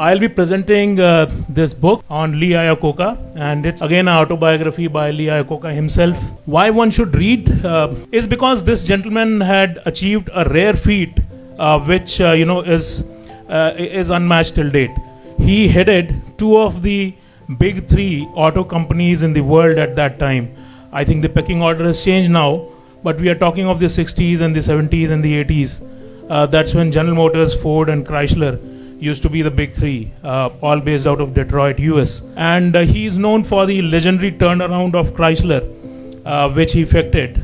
I'll be presenting this book on Lee Iacocca, and it's again an autobiography by Lee Iacocca himself. Why one should read is because this gentleman had achieved a rare feat, which is unmatched till date. He headed two of the big three auto companies in the world at that time. I think the pecking order has changed now, but we are talking of the 60s and the 70s and the 80s. That's when General Motors, Ford and Chrysler used to be the big three, all based out of Detroit, US. And he is known for the legendary turnaround of Chrysler, which he effected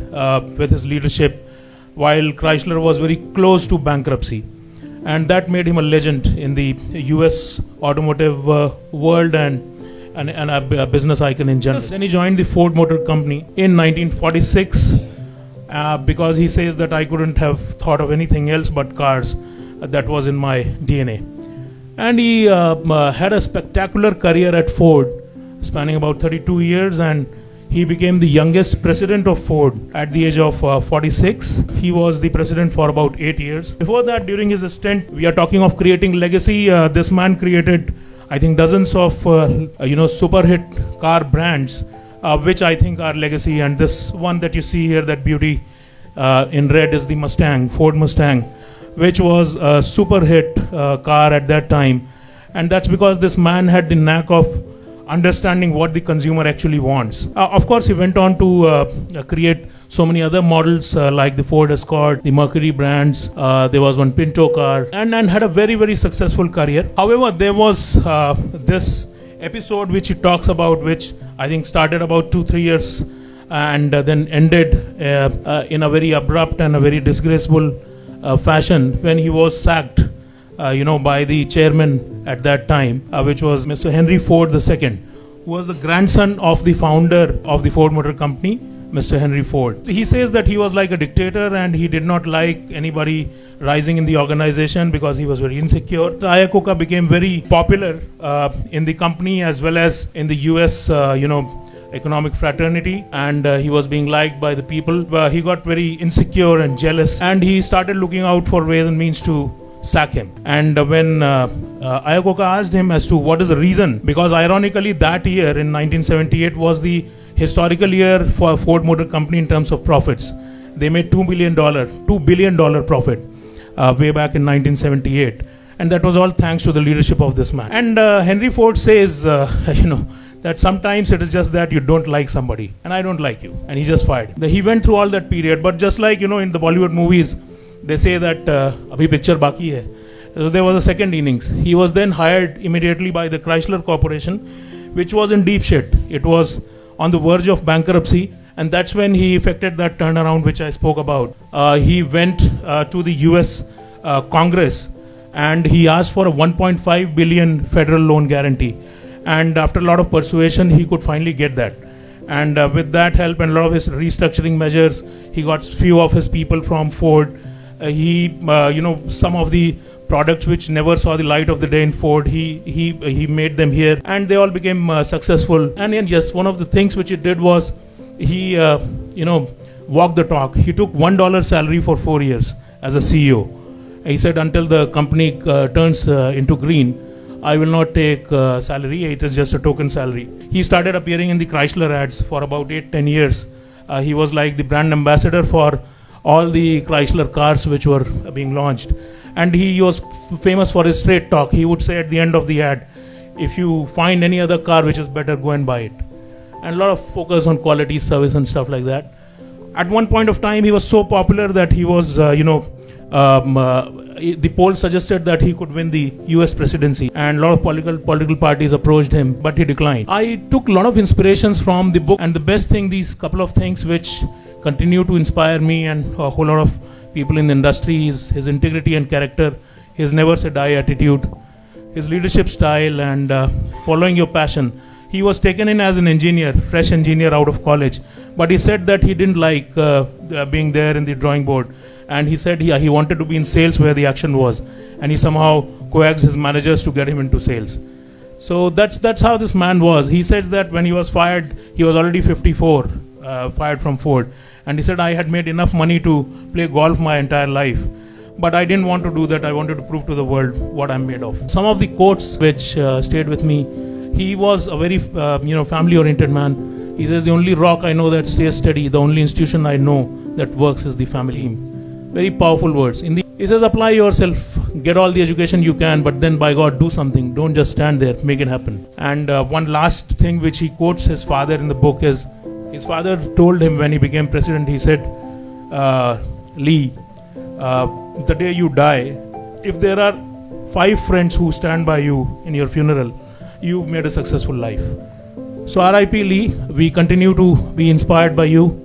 with his leadership while Chrysler was very close to bankruptcy. And that made him a legend in the US automotive world and a business icon in general. Then he joined the Ford Motor Company in 1946 because he says that I couldn't have thought of anything else but cars. That was in my DNA. And he had a spectacular career at Ford, spanning about 32 years, and he became the youngest president of Ford at the age of 46. He was the president for about 8 years. Before that, during his stint, we are talking of creating legacy. This man created, I think, dozens of super hit car brands, which I think are legacy. And this one that you see here, that beauty in red, is the Mustang, Ford Mustang, which was a super hit car at that time. And that's because this man had the knack of understanding what the consumer actually wants. Of course, he went on to create so many other models like the Ford Escort, the Mercury brands. There was one Pinto car, and had a very, very successful career. However, there was this episode which he talks about, which I think started about 2-3 years and then ended in a very abrupt and a very disgraceful fashion when he was sacked by the chairman at that time, which was Mr. Henry Ford II, who was the grandson of the founder of the Ford Motor Company, Mr. Henry Ford. He says that he was like a dictator and he did not like anybody rising in the organization because he was very insecure. Iacocca became very popular in the company as well as in the US, economic fraternity, and he was being liked by the people. He got very insecure and jealous, and he started looking out for ways and means to sack him. And when Iacocca asked him as to what is the reason, because ironically that year in 1978 was the historical year for Ford Motor Company in terms of profits. They made $2 billion profit way back in 1978, and that was all thanks to the leadership of this man. And Henry Ford says that sometimes it is just that you don't like somebody, and I don't like you, and he just fired. He went through all that period, but just like in the Bollywood movies, they say that abhi picture baki hai. So there was a second innings. He was then hired immediately by the Chrysler Corporation, which was in deep shit. It was on the verge of bankruptcy, and that's when he effected that turnaround which I spoke about. He went to the US Congress and he asked for a 1.5 billion federal loan guarantee. And after a lot of persuasion, he could finally get that. And with that help and a lot of his restructuring measures, he got few of his people from Ford. Some of the products which never saw the light of the day in Ford, he made them here, and they all became successful. And yes, one of the things which he did was he walked the talk. He took $1 salary for 4 years as a CEO. He said, until the company turns into green, I will not take salary. It is just a token salary. He started appearing in the Chrysler ads for about 8-10 years. He was like the brand ambassador for all the Chrysler cars which were being launched. And he was famous for his straight talk. He would say at the end of the ad, if you find any other car which is better, go and buy it. And a lot of focus on quality, service and stuff like that. At one point of time, he was so popular that he was, the poll suggested that he could win the US presidency, and a lot of political parties approached him, but he declined. I took a lot of inspirations from the book, and the best thing, these couple of things which continue to inspire me and a whole lot of people in the industry, is his integrity and character, his never say die attitude, his leadership style, and following your passion. He was taken in as an engineer, fresh engineer out of college, but he said that he didn't like being there in the drawing board, and he said he wanted to be in sales where the action was, and he somehow coaxed his managers to get him into sales. So that's how this man was. He says that when he was fired, he was already 54, fired from Ford, and he said, I had made enough money to play golf my entire life, but I didn't want to do that. I wanted to prove to the world what I'm made of. Some of the quotes which stayed with me. He was a very family-oriented man. He says, the only rock I know that stays steady, the only institution I know that works is the family. Very powerful words. He says, apply yourself, get all the education you can, but then by God, do something. Don't just stand there, make it happen. And one last thing which he quotes his father in the book is, his father told him when he became president, he said, Lee, the day you die, if there are 5 friends who stand by you in your funeral, you've made a successful life. So RIP Lee, we continue to be inspired by you.